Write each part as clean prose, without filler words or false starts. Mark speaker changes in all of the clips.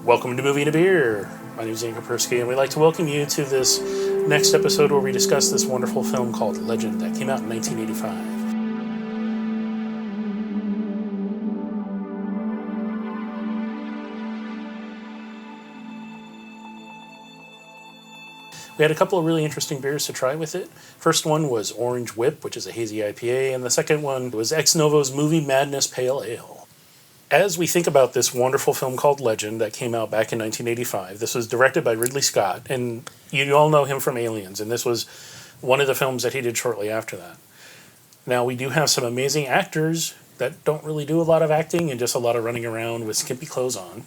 Speaker 1: Welcome to Movie and a Beer. My name is Ian Kapersky, and we'd like to welcome you to this next episode where we discuss this wonderful film called Legend that came out in 1985. We had a couple of really interesting beers to try with it. First one was Orange Whip, which is a hazy IPA, and the second one was Ex Novo's Movie Madness Pale Ale. As we think about this wonderful film called Legend that came out back in 1985, this was directed by Ridley Scott, and you all know him from Aliens, and this was one of the films that he did shortly after that. Now, we do have some amazing actors that don't really do a lot of acting and just a lot of running around with skimpy clothes on.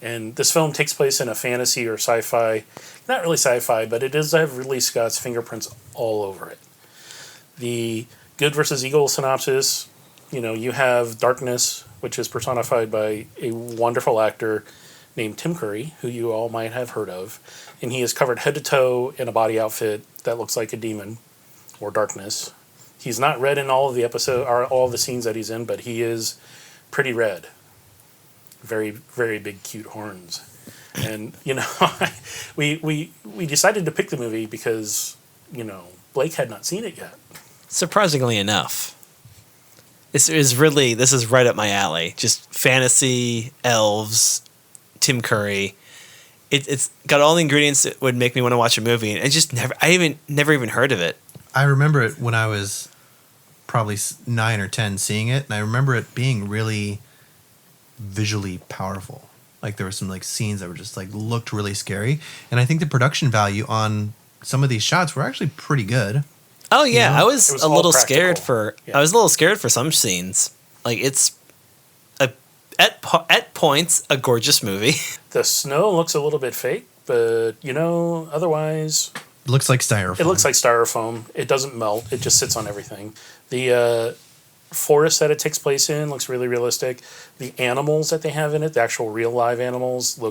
Speaker 1: And this film takes place in a fantasy or sci-fi, not really sci-fi, but it does have Ridley Scott's fingerprints all over it. The good versus evil synopsis, you have darkness, which is personified by a wonderful actor named Tim Curry, who you all might have heard of. And he is covered head to toe in a body outfit that looks like a demon or darkness. He's not red in all of the all of the scenes that he's in, but he is pretty red. Very, very big, cute horns. And, we decided to pick the movie because, Blake had not seen it yet.
Speaker 2: Surprisingly enough. This is right up my alley. Just fantasy, elves, Tim Curry. It's got all the ingredients that would make me want to watch a movie. And I never even heard of it.
Speaker 3: I remember it when I was probably 9 or 10 seeing it. And I remember it being really visually powerful. Like there were some scenes that were just looked really scary, and I think the production value on some of these shots were actually pretty good.
Speaker 2: Oh yeah, I was a little scared
Speaker 1: I
Speaker 2: was a little scared for some scenes. It's at points a gorgeous movie.
Speaker 1: The snow looks a little bit fake, but otherwise
Speaker 3: it looks like styrofoam.
Speaker 1: It looks like styrofoam. It doesn't melt. It just sits on everything. The forest that it takes place in looks really realistic. The animals that they have in it, the actual real live animals,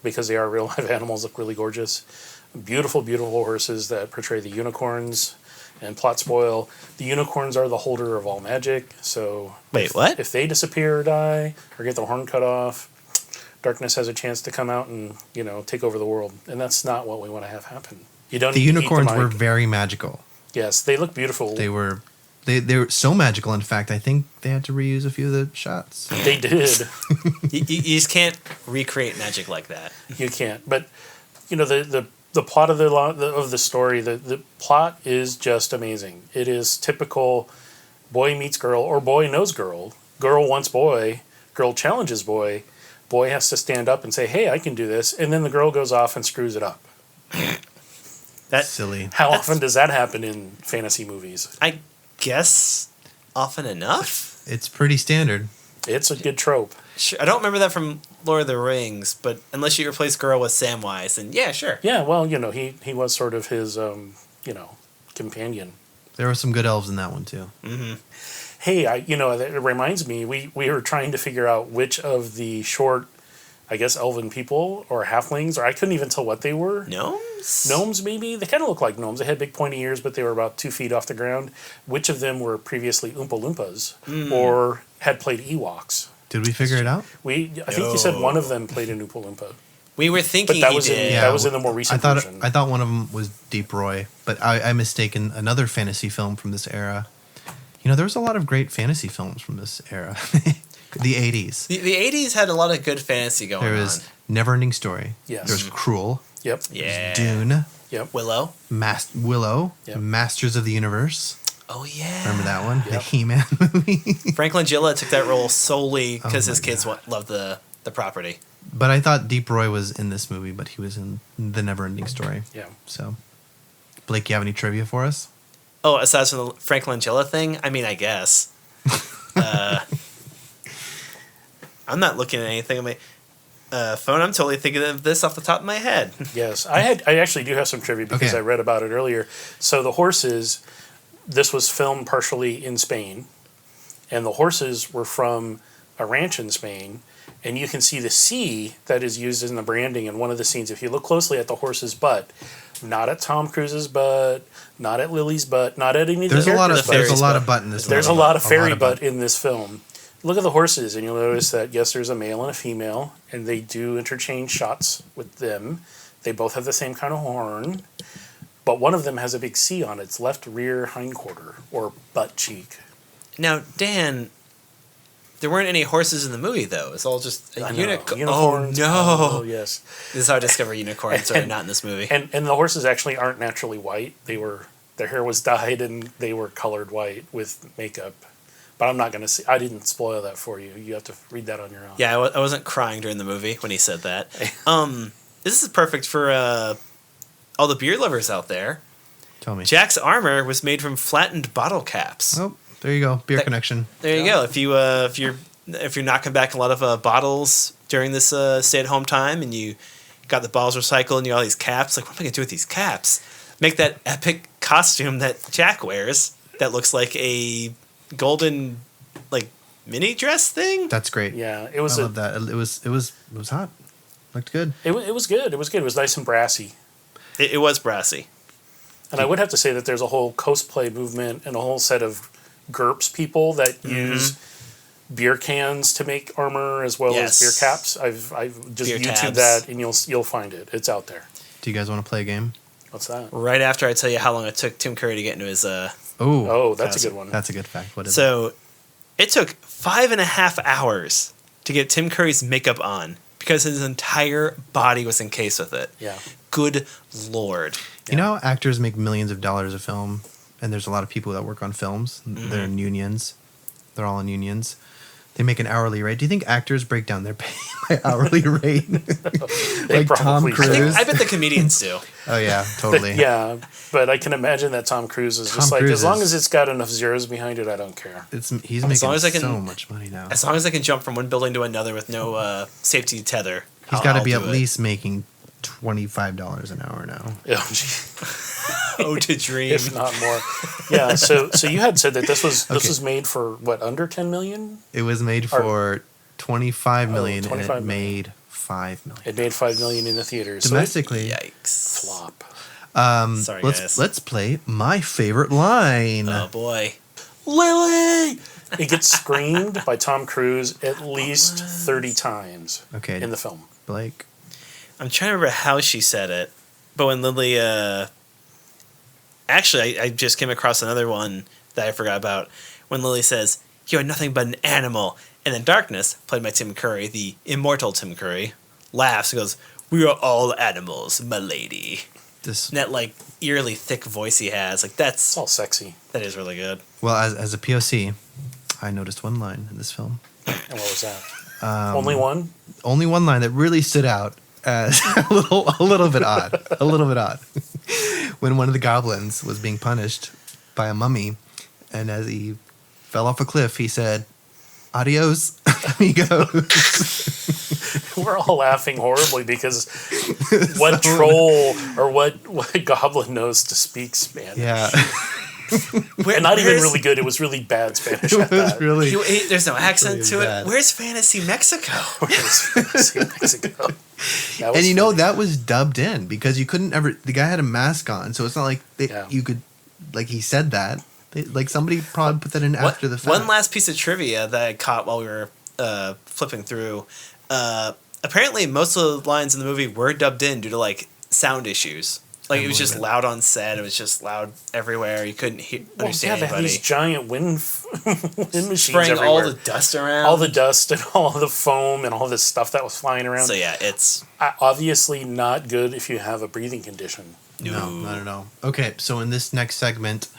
Speaker 1: because they are real live animals, look really gorgeous. Beautiful, beautiful horses that portray the unicorns. And plot spoil, the unicorns are the holder of all magic. So
Speaker 2: what?
Speaker 1: If they disappear or die or get their horn cut off, darkness has a chance to come out and take over the world. And that's not what we want to have happen.
Speaker 3: The unicorns were very magical.
Speaker 1: Yes, they look beautiful.
Speaker 3: They were so magical. In fact, I think they had to reuse a few of the shots.
Speaker 1: They did.
Speaker 2: You just can't recreate magic like that.
Speaker 1: You can't. But the plot of the story, the plot is just amazing. It is typical boy meets girl or boy knows girl. Girl wants boy. Girl challenges boy. Boy has to stand up and say, "Hey, I can do this," and then the girl goes off and screws it up.
Speaker 3: That's silly.
Speaker 1: How often does that happen in fantasy movies?
Speaker 2: I guess often enough.
Speaker 3: It's pretty standard.
Speaker 1: It's a good trope.
Speaker 2: Sure, I don't remember that from Lord of the Rings, but unless you replace girl with Samwise, then yeah, sure.
Speaker 1: Yeah, well, he was sort of his, companion.
Speaker 3: There were some good elves in that one too.
Speaker 2: Mm-hmm.
Speaker 1: Hey, it reminds me, we were trying to figure out which of the short, I guess, elven people or halflings, or I couldn't even tell what they were.
Speaker 2: Gnomes?
Speaker 1: Gnomes, maybe? They kind of look like gnomes. They had big pointy ears, but they were about 2 feet off the ground. Which of them were previously Oompa Loompas or had played Ewoks?
Speaker 3: Did we figure it out?
Speaker 1: I think you said one of them played an Oompa Loompa.
Speaker 2: We were thinking
Speaker 1: but that
Speaker 2: he
Speaker 1: was
Speaker 2: did.
Speaker 1: That was in the more recent version.
Speaker 3: I thought one of them was Deep Roy, but I mistaken another fantasy film from this era. There was a lot of great fantasy films from this era. The 80s.
Speaker 2: The 80s had a lot of good fantasy going on.
Speaker 3: There was Neverending Story.
Speaker 1: Yes.
Speaker 3: There was Cruel.
Speaker 1: Yep.
Speaker 2: Yeah.
Speaker 3: Dune.
Speaker 1: Yep.
Speaker 2: Willow.
Speaker 3: Willow.
Speaker 1: Yep.
Speaker 3: Masters of the Universe.
Speaker 2: Oh, yeah.
Speaker 3: Remember that one?
Speaker 1: Yep.
Speaker 3: The He-Man movie.
Speaker 2: Frank Langella took that role solely because his kids loved the property.
Speaker 3: But I thought Deep Roy was in this movie, but he was in the Neverending Story.
Speaker 1: Yeah.
Speaker 3: So, Blake, you have any trivia for us?
Speaker 2: Oh, aside from the Frank Langella thing? I mean, I guess. I'm not looking at anything on my phone. I'm totally thinking of this off the top of my head.
Speaker 1: Yes. I actually do have some trivia because I read about it earlier. So the horses, this was filmed partially in Spain, and the horses were from a ranch in Spain, and you can see the C that is used in the branding in one of the scenes. If you look closely at the horse's butt, not at Tom Cruise's butt, not at Lily's butt, not at any of the characters' butts.
Speaker 3: There's a lot of butt in this.
Speaker 1: There's a lot of fairy butt in this film. look at the horses, and you'll notice that, yes, there's a male and a female, and they do interchange shots with them. They both have the same kind of horn, but one of them has a big C on its left rear hindquarter, or butt cheek.
Speaker 2: Now, Dan, there weren't any horses in the movie, though. It's all just a unicorn. Oh,
Speaker 1: Unicorns.
Speaker 2: no.
Speaker 1: Oh, yes.
Speaker 2: This is how I discover unicorns are not in this movie.
Speaker 1: And the horses actually aren't naturally white. Their hair was dyed, and they were colored white with makeup. But I'm not going to say, I didn't spoil that for you. You have to read that on your own.
Speaker 2: Yeah, I wasn't crying during the movie when he said that. This is perfect for all the beer lovers out there.
Speaker 3: Tell me.
Speaker 2: Jack's armor was made from flattened bottle caps.
Speaker 3: Oh, there you go. Beer connection.
Speaker 2: There you go. If you're knocking back a lot of bottles during this stay-at-home time, and you got the bottles recycled and you got all these caps, like, what am I going to do with these caps? Make that epic costume that Jack wears that looks like a golden, like, mini dress thing.
Speaker 3: That's great.
Speaker 1: Yeah,
Speaker 3: I love that. It was hot. Looked good.
Speaker 1: It was good. It was good. It was nice and brassy.
Speaker 2: It was brassy.
Speaker 1: And I would have to say that there's a whole cosplay movement and a whole set of GURPS people that use beer cans to make armor as well as beer caps. I've just
Speaker 2: beer
Speaker 1: YouTube
Speaker 2: tabs.
Speaker 1: that, and you'll find it. It's out there.
Speaker 3: Do you guys want to play a game?
Speaker 1: What's that?
Speaker 2: Right after I tell you how long it took Tim Curry to get into his
Speaker 1: Oh, that's a good one.
Speaker 3: That's a good fact. What is it?
Speaker 2: So it took 5.5 hours to get Tim Curry's makeup on because his entire body was encased with it.
Speaker 1: Yeah.
Speaker 2: Good Lord.
Speaker 3: You know, actors make millions of dollars a film, and there's a lot of people that work on films. They're in unions. They're all in unions. They make an hourly rate. Do you think actors break down their pay by hourly rate?
Speaker 1: They
Speaker 3: like Tom
Speaker 1: probably do.
Speaker 3: Cruise?
Speaker 2: I bet the comedians do.
Speaker 3: Oh, yeah, totally.
Speaker 1: Yeah, but I can imagine that Tom Cruise is just
Speaker 3: Tom
Speaker 1: like,
Speaker 3: Cruise
Speaker 1: as long
Speaker 3: is-
Speaker 1: as it's got enough zeros behind it, I don't care.
Speaker 3: He's making
Speaker 2: long as I can-
Speaker 3: so much money now.
Speaker 2: As long as I can jump from one building to another with no safety tether.
Speaker 3: He's got to
Speaker 2: I'll
Speaker 3: be
Speaker 2: do
Speaker 3: at
Speaker 2: it.
Speaker 3: least making $25 an hour now.
Speaker 1: Oh, gee.
Speaker 2: Oh, to dream.
Speaker 1: If not more. Yeah, so you had said that this was
Speaker 3: Okay.
Speaker 1: made for what, under 10 million?
Speaker 3: It was made for 25 million, and
Speaker 1: 25
Speaker 3: it
Speaker 1: million.
Speaker 3: made 5 million.
Speaker 1: It made 5 million in the theaters.
Speaker 3: Domestically,
Speaker 2: Yikes.
Speaker 1: So flop.
Speaker 2: Sorry,
Speaker 3: let's
Speaker 2: guys.
Speaker 3: let's play my favorite line.
Speaker 2: Oh, boy.
Speaker 1: Lily! It gets screamed by Tom Cruise at least 30 times
Speaker 3: Okay,
Speaker 1: in the film.
Speaker 3: Blake.
Speaker 2: I'm trying to remember how she said it, but when Lily, actually, I just came across another one that I forgot about. When Lily says, "You are nothing but an animal," and then Darkness, played by Tim Curry, the immortal Tim Curry, laughs and goes, "We are all animals, my lady."
Speaker 3: This
Speaker 2: And that, like, eerily thick voice he has, like,
Speaker 1: It's all sexy.
Speaker 2: that is really good.
Speaker 3: well, as a POC, I noticed one line in this film.
Speaker 1: And what was that? Only one?
Speaker 3: Only one line that really stood out as a little bit odd. A little bit odd. When one of the goblins was being punished by a mummy, and as he fell off a cliff, he said, "Adios, amigos."
Speaker 1: We're all laughing horribly because what troll or what goblin knows to speak Spanish?
Speaker 3: Yeah,
Speaker 1: And not even really good. It was really bad Spanish
Speaker 3: it
Speaker 1: at
Speaker 3: was
Speaker 1: that.
Speaker 3: really.
Speaker 2: There's no accent
Speaker 3: really
Speaker 2: to it.
Speaker 3: bad.
Speaker 2: Where's Fantasy Mexico?
Speaker 1: Mexico. That was
Speaker 3: And you know
Speaker 1: funny.
Speaker 3: that was dubbed in because you couldn't ever. The guy had a mask on, so it's not like
Speaker 1: Yeah.
Speaker 3: you could. Like he said that. Like somebody probably put that in after the fact.
Speaker 2: One last piece of trivia that I caught while we were flipping through. Apparently, most of the lines in the movie were dubbed in due to, like, sound issues. Like, it was just
Speaker 3: believe it.
Speaker 2: loud on set. It was just loud everywhere. You couldn't understand
Speaker 1: they had
Speaker 2: anybody.
Speaker 1: these giant wind machines
Speaker 2: Spraying
Speaker 1: everywhere.
Speaker 2: all the dust around.
Speaker 1: All the dust and all the foam and all this stuff that was flying around.
Speaker 2: So, yeah, it's...
Speaker 1: Obviously not good if you have a breathing condition.
Speaker 3: No, not at all. Okay, so in this next segment,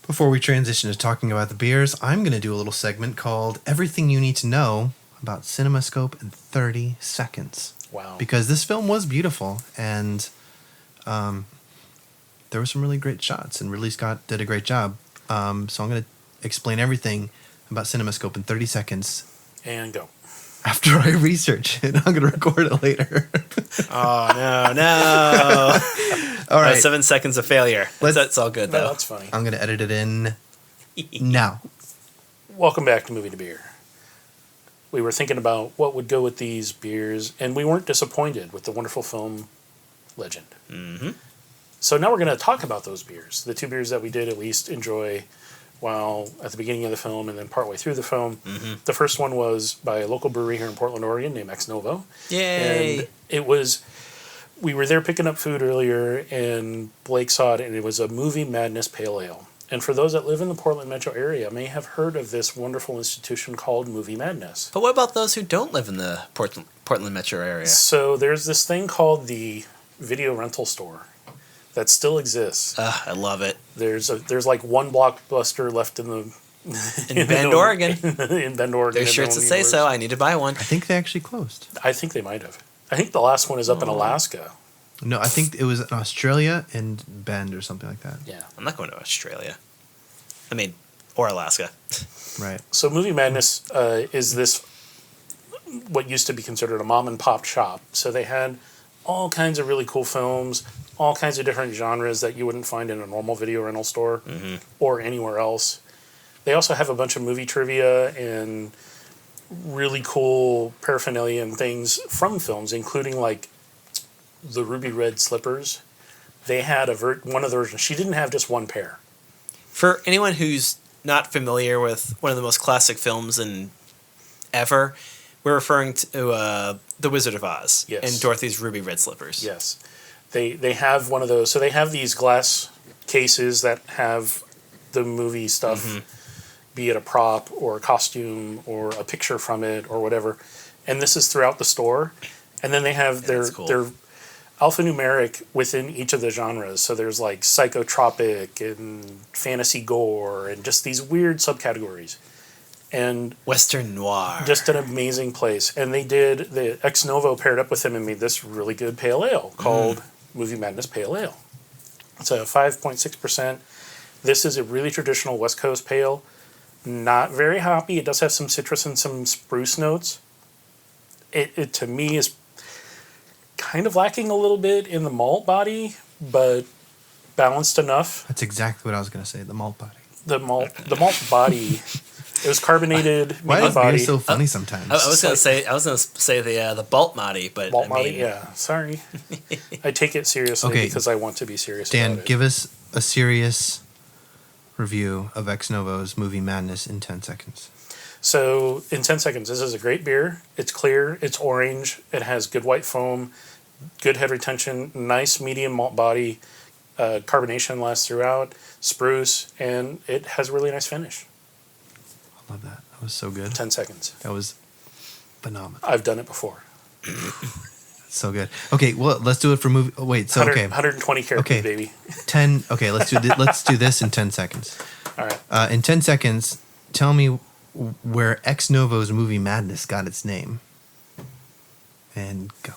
Speaker 3: before we transition to talking about the beers, I'm going to do a little segment called Everything You Need to Know About CinemaScope in 30 Seconds.
Speaker 1: Wow.
Speaker 3: Because this film was beautiful, and there were some really great shots, and Ridley Scott did a great job. So I'm going to explain everything about CinemaScope in 30 seconds
Speaker 1: And go.
Speaker 3: after I research it. I'm going to record it later.
Speaker 2: Oh, no.
Speaker 3: All right.
Speaker 2: 7 seconds of failure.
Speaker 3: Let's-
Speaker 2: That's all good,
Speaker 1: No,
Speaker 2: though.
Speaker 1: that's funny.
Speaker 3: I'm going to edit it in now.
Speaker 1: Welcome back to Movie to Beer. We were thinking about what would go with these beers, and we weren't disappointed with the wonderful film Legend.
Speaker 2: Mm-hmm.
Speaker 1: So now we're going to talk about those beers. The two beers that we did at least enjoy while at the beginning of the film and then partway through the film.
Speaker 2: Mm-hmm.
Speaker 1: The first one was by a local brewery here in Portland, Oregon named Ex Novo.
Speaker 2: Yay!
Speaker 1: And it was, we were there picking up food earlier and Blake saw it and it was a Movie Madness Pale Ale. And for those that live in the Portland metro area may have heard of this wonderful institution called Movie Madness.
Speaker 2: But what about those who don't live in the Portland metro area?
Speaker 1: So there's this thing called the video rental store that still exists.
Speaker 2: I love it.
Speaker 1: There's like one Blockbuster left in the
Speaker 2: In Bend, Oregon.
Speaker 1: in Bend, Oregon.
Speaker 2: There's shirts that say so. I need to buy one.
Speaker 3: I think they actually closed.
Speaker 1: I think they might have. I think the last one is up in Alaska.
Speaker 3: No, I think it was in Australia and Bend or something like that.
Speaker 1: Yeah.
Speaker 2: I'm not going to Australia. I mean, or Alaska.
Speaker 3: Right.
Speaker 1: So Movie Madness is this, what used to be considered a mom and pop shop. So they had all kinds of really cool films, all kinds of different genres that you wouldn't find in a normal video rental store or anywhere else. They also have a bunch of movie trivia and really cool paraphernalia and things from films, including like the Ruby Red Slippers. They had one of the versions. She didn't have just one pair.
Speaker 2: For anyone who's not familiar with one of the most classic films ever, we're referring to The Wizard of Oz and Dorothy's Ruby Red Slippers.
Speaker 1: Yes. They have one of those. So they have these glass cases that have the movie stuff, be it a prop or a costume or a picture from it or whatever. And this is throughout the store. And then they have their alphanumeric within each of the genres. So there's like psychotropic and fantasy gore and just these weird subcategories. And
Speaker 2: Western noir.
Speaker 1: Just an amazing place. And the Ex Novo paired up with them and made this really good pale ale called Movie Madness Pale Ale. It's a 5.6%. This is a really traditional West Coast pale. Not very hoppy. It does have some citrus and some spruce notes. It to me is kind of lacking a little bit in the malt body, but balanced enough.
Speaker 3: That's exactly what I was going to say, the malt body.
Speaker 1: The malt body, it was carbonated.
Speaker 3: Why is
Speaker 1: body.
Speaker 3: beer so funny sometimes?
Speaker 2: I was going to say the Balt Madi, but
Speaker 1: Malt Madi, yeah. Sorry. I take it seriously because I want to be serious
Speaker 3: Dan,
Speaker 1: about it.
Speaker 3: give us a serious review of Ex Novo's Movie Madness in 10 seconds.
Speaker 1: So, in 10 seconds, this is a great beer. It's clear, it's orange, it has good white foam, good head retention, nice medium malt body, carbonation lasts throughout, spruce, and it has a really nice finish.
Speaker 3: I love that. That was so good.
Speaker 1: 10 seconds.
Speaker 3: That was phenomenal.
Speaker 1: I've done it before.
Speaker 3: So good. Okay, well, let's do it for movie. Oh, wait, so
Speaker 1: 120 characters, baby.
Speaker 3: 10. Okay, let's do this in 10 seconds.
Speaker 1: All right.
Speaker 3: In 10 seconds, tell me where Ex Novo's Movie Madness got its name. And go.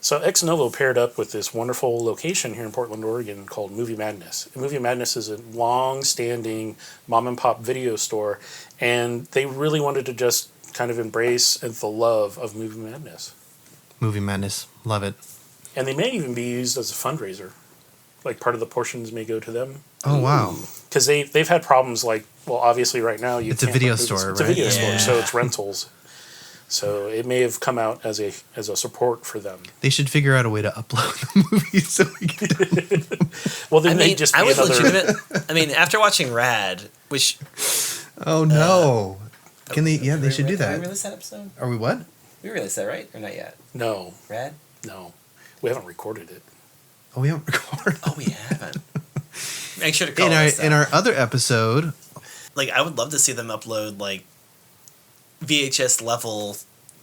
Speaker 1: So Ex Novo paired up with this wonderful location here in Portland, Oregon called Movie Madness. And Movie Madness is a long-standing mom-and-pop video store, and they really wanted to just kind of embrace the love of Movie Madness.
Speaker 3: Movie Madness. Love it.
Speaker 1: And they may even be used as a fundraiser. Like part of the portions may go to them.
Speaker 3: Oh, wow.
Speaker 1: Because they've had problems like, well, obviously right now
Speaker 3: it's a video store,
Speaker 1: It's a video store, so it's rentals. So it may have come out as a support for them.
Speaker 3: They should figure out a way to upload the movies so we can.
Speaker 1: Well, then they just be another.
Speaker 2: I mean, after watching Rad, which.
Speaker 3: Oh no! Can they? Yeah, they should do that.
Speaker 2: Did we release that episode?
Speaker 3: Are we what?
Speaker 2: We released that, right? Or not yet?
Speaker 1: No.
Speaker 2: Rad?
Speaker 1: No, we haven't recorded it.
Speaker 3: Oh, we haven't recorded.
Speaker 2: Oh, we haven't. Make sure to call
Speaker 3: in our other episode.
Speaker 2: Like, I would love to see them upload like VHS level,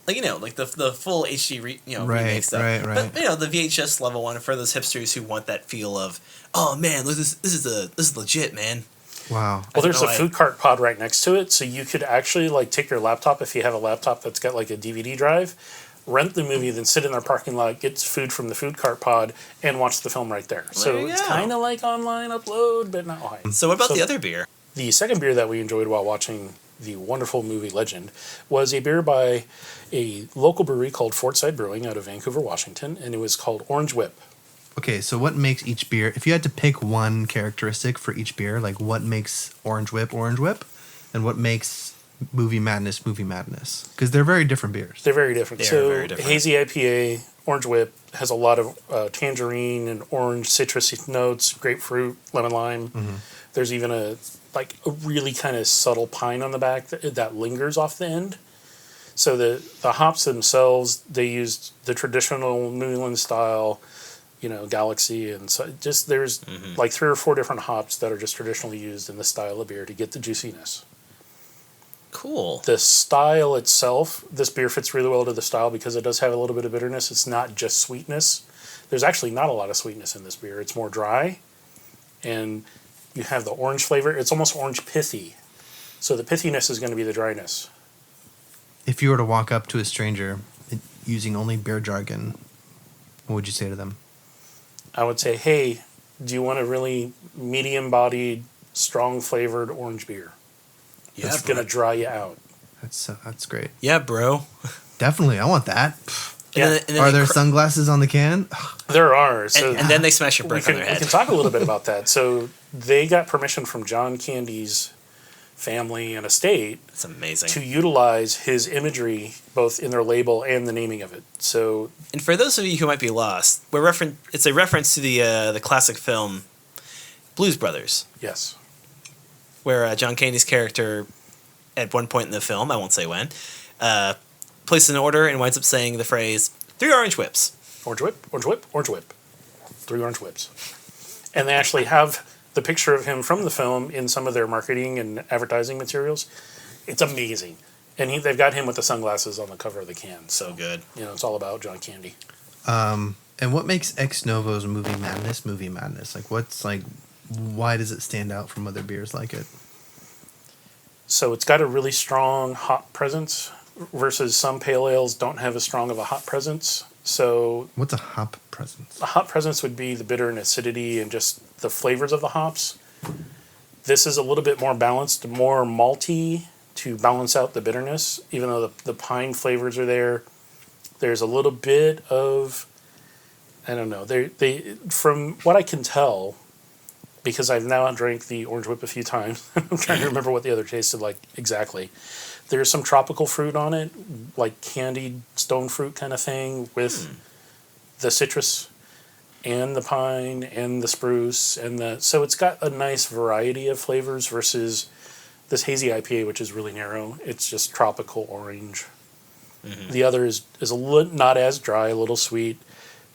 Speaker 2: like the full HD remake stuff. Right. But the VHS level one for those hipsters who want that feel of, oh man, look, this is legit, man.
Speaker 3: Wow.
Speaker 1: Well, there's a food cart pod right next to it, so you could actually like take your laptop if you have a laptop that's got like a DVD drive, rent the movie, then sit in our parking lot, get food from the food cart pod, and watch the film right there. So it's kind of like online upload, but not online.
Speaker 2: So what about the other beer?
Speaker 1: The second beer that we enjoyed while watching the wonderful movie Legend was a beer by a local brewery called Fortside Brewing out of Vancouver, Washington, and it was called Orange Whip.
Speaker 3: Okay, so what makes each beer, if you had to pick one characteristic for each beer, like what makes Orange Whip, and what makes Movie Madness, because they're very different beers.
Speaker 1: They're very different.
Speaker 2: They are
Speaker 1: So
Speaker 2: very different.
Speaker 1: hazy IPA, Orange Whip has a lot of tangerine and orange citrus notes, grapefruit, lemon lime. There's even a really kind of subtle pine on the back that lingers off the end. So the hops themselves, they used the traditional New England style, Galaxy, and so just there's like 3 or 4 different hops that are just traditionally used in the style of beer to get the juiciness.
Speaker 2: Cool.
Speaker 1: The style itself, this beer fits really well to the style because it does have a little bit of bitterness. It's not just sweetness. There's actually not a lot of sweetness in this beer. It's more dry, and you have the orange flavor. It's almost orange pithy. So the pithiness is going to be the dryness.
Speaker 3: If you were to walk up to a stranger using only beer jargon, what would you say to them?
Speaker 1: I would say, hey, do you want a really medium-bodied, strong-flavored orange beer?
Speaker 2: Yeah,
Speaker 1: It's going to dry you out.
Speaker 3: That's great.
Speaker 2: Yeah, bro.
Speaker 3: Definitely, I want that.
Speaker 1: Yeah.
Speaker 2: And then
Speaker 3: Are
Speaker 2: they
Speaker 3: there sunglasses on the can?
Speaker 1: There are. So
Speaker 2: and then they smash your
Speaker 1: we
Speaker 2: brick on their
Speaker 1: can
Speaker 2: head.
Speaker 1: talk a little bit about that. So they got permission from John Candy's family and estate
Speaker 2: It's amazing.
Speaker 1: to utilize his imagery both in their label and the naming of it. So
Speaker 2: And for those of you who might be lost, it's a reference to the classic film Blues Brothers,
Speaker 1: yes,
Speaker 2: where John Candy's character, at one point in the film, I won't say when, places an order and winds up saying the phrase, 3 orange whips.
Speaker 1: orange whip, orange whip, orange whip, 3 orange whips, and they actually have the picture of him from the film in some of their marketing and advertising materials. It's amazing, and they've got him with the sunglasses on the cover of the can.
Speaker 2: So good.
Speaker 1: It's all about John Candy.
Speaker 3: And what makes Ex Novo's movie madness? Why does it stand out from other beers like it?
Speaker 1: So it's got a really strong hop presence versus some pale ales don't have as strong of a hop presence. So
Speaker 3: What's a hop presence?
Speaker 1: a hop presence would be the bitter and acidity and just the flavors of the hops. This is a little bit more balanced, more malty to balance out the bitterness, even though the pine flavors are there. There's a little bit of, I don't know, they from what I can tell, because I've now drank the Orange Whip a few times, I'm trying to remember what the other tasted like exactly. There's some tropical fruit on it, like candied stone fruit kind of thing with the citrus and the pine and the spruce so it's got a nice variety of flavors versus this hazy IPA, which is really narrow. It's just tropical orange. The other is not as dry, a little sweet.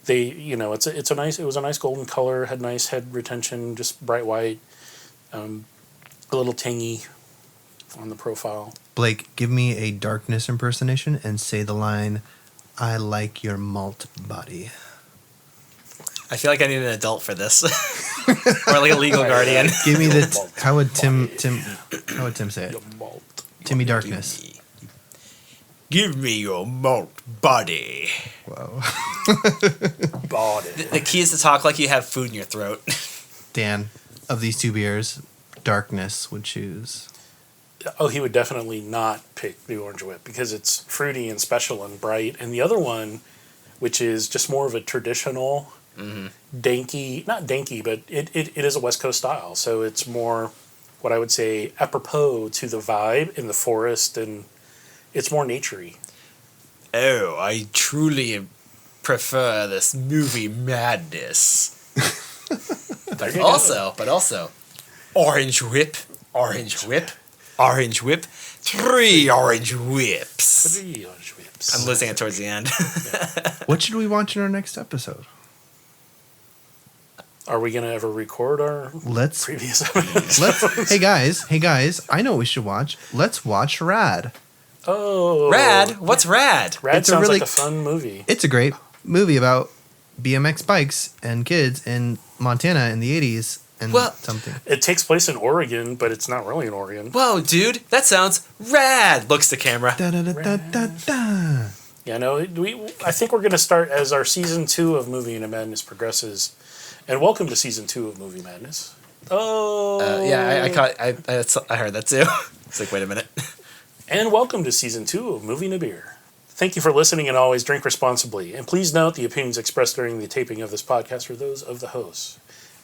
Speaker 1: It was a nice golden color, had nice head retention, just bright white, a little tangy on the profile.
Speaker 3: Blake, give me a darkness impersonation and say the line, "I like your malt body."
Speaker 2: I feel like I need an adult for this. Or like a legal guardian.
Speaker 3: Give me how would Tim say it? Timmy Darkness.
Speaker 2: Give me your malt body.
Speaker 3: Whoa.
Speaker 1: Bought it.
Speaker 2: The key is to talk like you have food in your throat.
Speaker 3: Dan, of these 2 beers, Darkness would choose.
Speaker 1: Oh, he would definitely not pick the Orange Whip because it's fruity and special and bright. And the other one, which is just more of a traditional, danky, not danky, but it is a West Coast style. So it's more what I would say apropos to the vibe in the forest, and it's more naturey.
Speaker 2: Oh, I truly prefer this movie madness. But also, orange whip, 3 orange whips.
Speaker 1: 3 orange whips.
Speaker 2: I'm losing it towards the end.
Speaker 3: What should we watch in our next episode?
Speaker 1: Are we going to ever record our
Speaker 3: Let's
Speaker 1: previous episodes?
Speaker 3: Hey guys, I know what we should watch. Let's watch Rad.
Speaker 1: Oh.
Speaker 2: Rad? What's rad?
Speaker 1: Rad
Speaker 3: It's a
Speaker 1: sounds
Speaker 3: really-
Speaker 1: like a fun movie.
Speaker 3: It's a great movie about BMX bikes and kids in Montana in the 80s and
Speaker 2: Well-
Speaker 3: something.
Speaker 1: It takes place in Oregon, but it's not really in Oregon.
Speaker 2: Whoa, dude, that sounds rad. Looks to camera.
Speaker 3: Da, da, da, da, da, da.
Speaker 1: Yeah, no, I think we're going to start as our season 2 of Movie and Madness progresses. And welcome to season 2 of Movie Madness. Oh.
Speaker 2: Yeah, I heard that too. It's like, wait a minute.
Speaker 1: And welcome to season 2 of Movie and a Beer. Thank you for listening, and always drink responsibly. And please note the opinions expressed during the taping of this podcast are those of the hosts.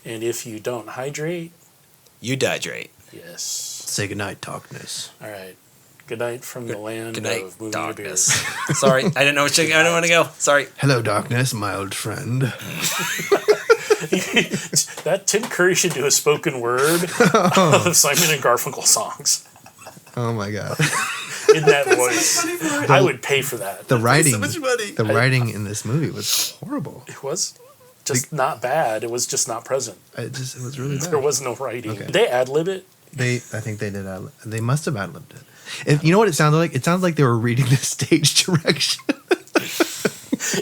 Speaker 1: And if you don't hydrate,
Speaker 2: You dihydrate.
Speaker 1: yes.
Speaker 3: Say goodnight, Darkness.
Speaker 1: All right. Good night from the land
Speaker 2: Good night,
Speaker 1: of movie
Speaker 2: darkness.
Speaker 1: beers.
Speaker 2: Sorry, I didn't know which. I don't want to go. Sorry.
Speaker 3: Hello, darkness, my old friend.
Speaker 1: That Tim Curry should do a spoken word of Simon and Garfunkel songs
Speaker 3: Oh my god.
Speaker 1: in that voice. I would pay for that.
Speaker 3: The writing,
Speaker 2: so much money.
Speaker 3: the writing in this movie was horrible.
Speaker 1: It was just not bad. It was just not present.
Speaker 3: It was really bad.
Speaker 1: There was no writing.
Speaker 3: Okay.
Speaker 1: Did they ad-lib it?
Speaker 3: I think they did. They must have ad-libbed it. You know what it sounded like? It sounded like they were reading the stage direction.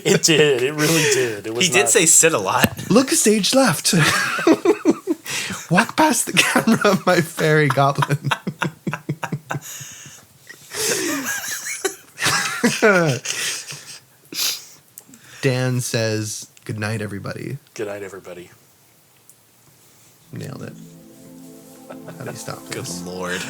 Speaker 1: It did. It really did. It was
Speaker 2: He did say sit a lot.
Speaker 3: Look, stage left. Walk past the camera, my fairy goblin. Dan says, "Good night, everybody."
Speaker 1: Good night, everybody.
Speaker 3: Nailed it. How do you stop
Speaker 2: Good
Speaker 3: this?
Speaker 2: lord.